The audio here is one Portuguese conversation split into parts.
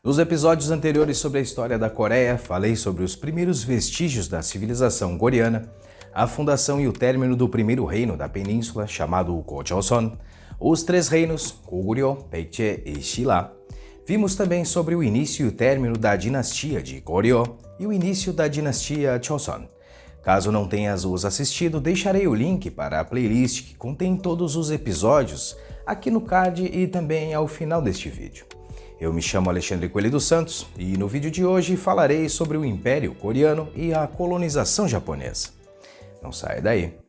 Nos episódios anteriores sobre a história da Coreia, falei sobre os primeiros vestígios da civilização coreana, a fundação e o término do primeiro reino da península, chamado Gojoseon, os três reinos, Goguryeo, Baekje e Silla. Vimos também sobre o início e o término da dinastia de Goryeo e o início da dinastia Joseon. Caso não tenhas os assistido, deixarei o link para a playlist que contém todos os episódios aqui no card e também ao final deste vídeo. Eu me chamo Alexandre Coelho dos Santos e no vídeo de hoje falarei sobre o Império Coreano e a colonização japonesa. Não saia daí!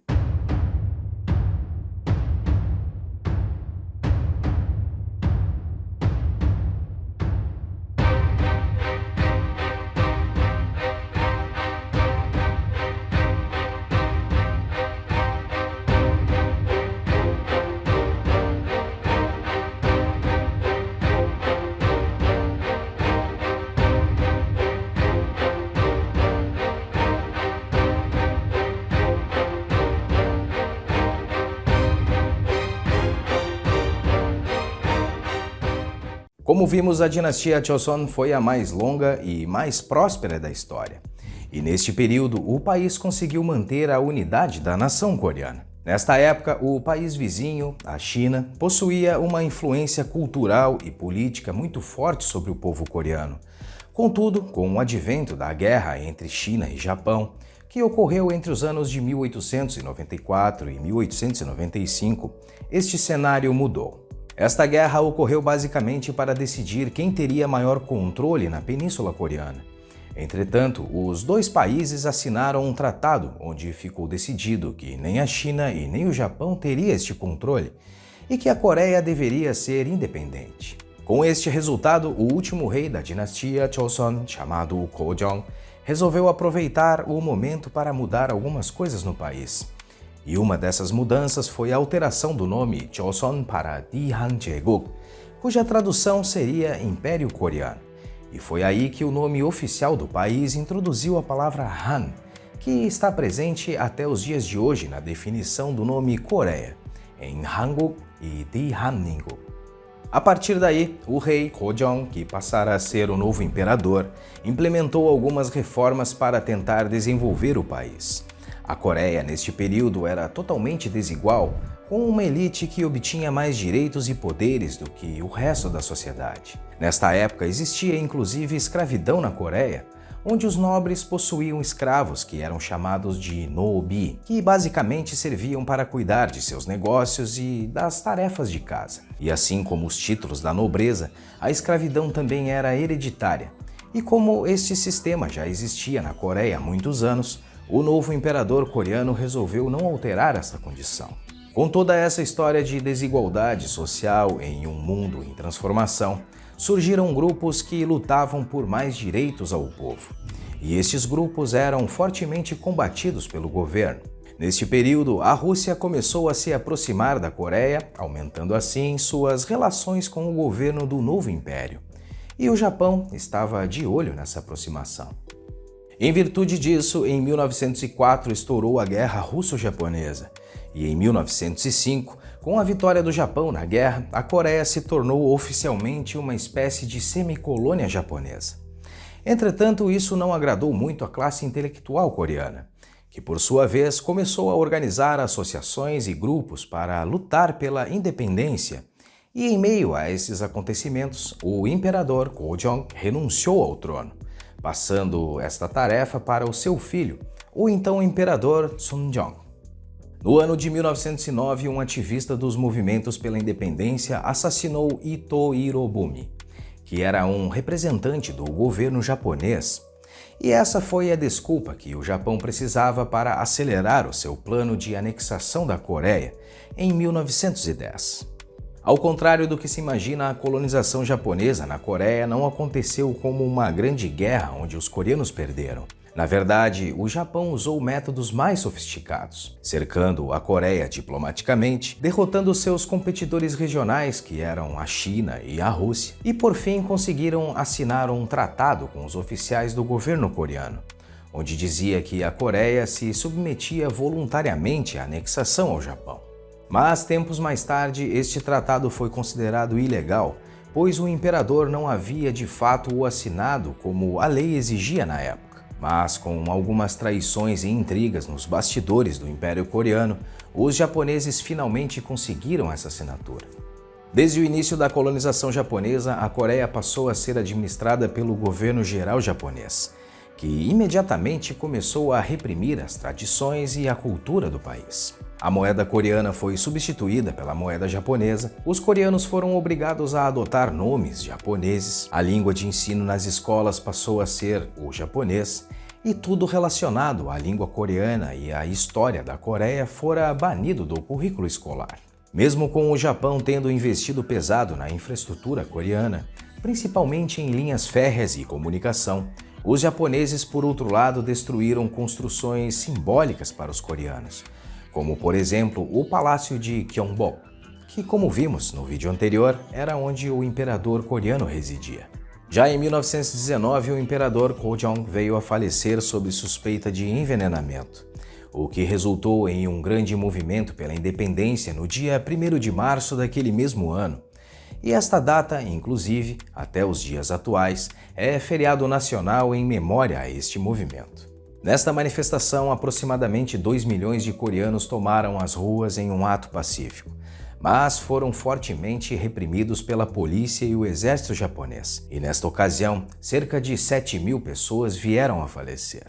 Como vimos, a dinastia Joseon foi a mais longa e mais próspera da história. E neste período, o país conseguiu manter a unidade da nação coreana. Nesta época, o país vizinho, a China, possuía uma influência cultural e política muito forte sobre o povo coreano. Contudo, com o advento da guerra entre China e Japão, que ocorreu entre os anos de 1894 e 1895, este cenário mudou. Esta guerra ocorreu basicamente para decidir quem teria maior controle na Península Coreana. Entretanto, os dois países assinaram um tratado onde ficou decidido que nem a China e nem o Japão teria este controle e que a Coreia deveria ser independente. Com este resultado, o último rei da dinastia Joseon, chamado Gojong, resolveu aproveitar o momento para mudar algumas coisas no país. E uma dessas mudanças foi a alteração do nome Joseon para Dehanje국, cuja tradução seria Império Coreano. E foi aí que o nome oficial do país introduziu a palavra Han, que está presente até os dias de hoje na definição do nome Coreia, em Hanguk e 대한민국. A partir daí, o rei Gojong, que passara a ser o novo imperador, implementou algumas reformas para tentar desenvolver o país. A Coreia, neste período, era totalmente desigual, com uma elite que obtinha mais direitos e poderes do que o resto da sociedade. Nesta época, existia inclusive escravidão na Coreia, onde os nobres possuíam escravos que eram chamados de nobi, que basicamente serviam para cuidar de seus negócios e das tarefas de casa. E assim como os títulos da nobreza, a escravidão também era hereditária. E como este sistema já existia na Coreia há muitos anos, o novo imperador coreano resolveu não alterar essa condição. Com toda essa história de desigualdade social em um mundo em transformação, surgiram grupos que lutavam por mais direitos ao povo. E estes grupos eram fortemente combatidos pelo governo. Neste período, a Rússia começou a se aproximar da Coreia, aumentando assim suas relações com o governo do novo império. E o Japão estava de olho nessa aproximação. Em virtude disso, em 1904 estourou a Guerra Russo-Japonesa, e em 1905, com a vitória do Japão na guerra, a Coreia se tornou oficialmente uma espécie de semicolônia japonesa. Entretanto, isso não agradou muito a classe intelectual coreana, que por sua vez começou a organizar associações e grupos para lutar pela independência. E em meio a esses acontecimentos, o imperador Gojong renunciou ao trono, passando esta tarefa para o seu filho, o então imperador Sunjong. No ano de 1909, um ativista dos movimentos pela independência assassinou Ito Hirobumi, que era um representante do governo japonês. E essa foi a desculpa que o Japão precisava para acelerar o seu plano de anexação da Coreia em 1910. Ao contrário do que se imagina, a colonização japonesa na Coreia não aconteceu como uma grande guerra onde os coreanos perderam. Na verdade, o Japão usou métodos mais sofisticados, cercando a Coreia diplomaticamente, derrotando seus competidores regionais, que eram a China e a Rússia, e por fim conseguiram assinar um tratado com os oficiais do governo coreano, onde dizia que a Coreia se submetia voluntariamente à anexação ao Japão. Mas tempos mais tarde, este tratado foi considerado ilegal pois o imperador não havia de fato o assinado como a lei exigia na época. Mas com algumas traições e intrigas nos bastidores do Império Coreano, os japoneses finalmente conseguiram essa assinatura. Desde o início da colonização japonesa, a Coreia passou a ser administrada pelo governo geral japonês, que imediatamente começou a reprimir as tradições e a cultura do país. A moeda coreana foi substituída pela moeda japonesa, os coreanos foram obrigados a adotar nomes japoneses, a língua de ensino nas escolas passou a ser o japonês, e tudo relacionado à língua coreana e à história da Coreia fora banido do currículo escolar. Mesmo com o Japão tendo investido pesado na infraestrutura coreana, principalmente em linhas férreas e comunicação, os japoneses, por outro lado, destruíram construções simbólicas para os coreanos, como, por exemplo, o Palácio de Gyeongbok, que, como vimos no vídeo anterior, era onde o imperador coreano residia. Já em 1919, o imperador Gojong veio a falecer sob suspeita de envenenamento, o que resultou em um grande movimento pela independência no dia 1º de março daquele mesmo ano. E esta data, inclusive, até os dias atuais, é feriado nacional em memória a este movimento. Nesta manifestação, aproximadamente 2 milhões de coreanos tomaram as ruas em um ato pacífico, mas foram fortemente reprimidos pela polícia e o exército japonês. E nesta ocasião, cerca de 7.000 pessoas vieram a falecer.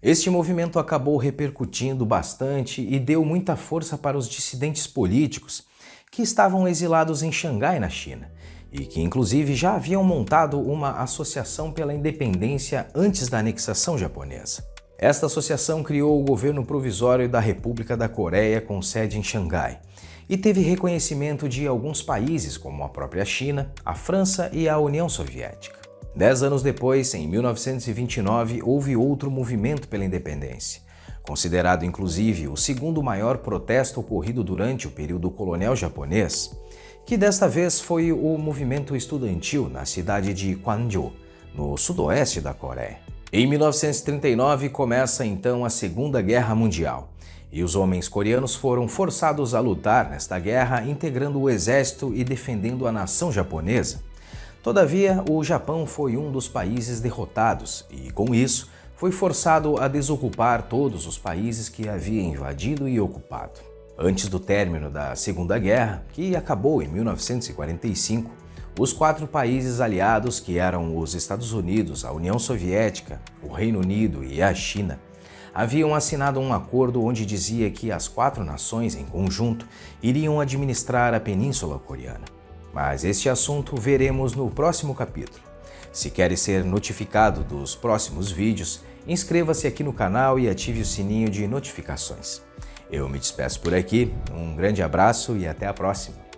Este movimento acabou repercutindo bastante e deu muita força para os dissidentes políticos que estavam exilados em Xangai, na China, e que inclusive já haviam montado uma associação pela independência antes da anexação japonesa. Esta associação criou o governo provisório da República da Coreia com sede em Xangai e teve reconhecimento de alguns países como a própria China, a França e a União Soviética. 10 anos depois, em 1929, houve outro movimento pela independência, considerado inclusive o segundo maior protesto ocorrido durante o período colonial japonês, que desta vez foi o movimento estudantil na cidade de Gwangju, no sudoeste da Coreia. Em 1939 começa então a Segunda Guerra Mundial, e os homens coreanos foram forçados a lutar nesta guerra, integrando o exército e defendendo a nação japonesa. Todavia, o Japão foi um dos países derrotados e, com isso, foi forçado a desocupar todos os países que havia invadido e ocupado. Antes do término da Segunda Guerra, que acabou em 1945, os 4 países aliados, que eram os Estados Unidos, a União Soviética, o Reino Unido e a China, haviam assinado um acordo onde dizia que as 4 nações, em conjunto, iriam administrar a Península Coreana. Mas este assunto veremos no próximo capítulo. Se quer ser notificado dos próximos vídeos, inscreva-se aqui no canal e ative o sininho de notificações. Eu me despeço por aqui, um grande abraço e até a próxima!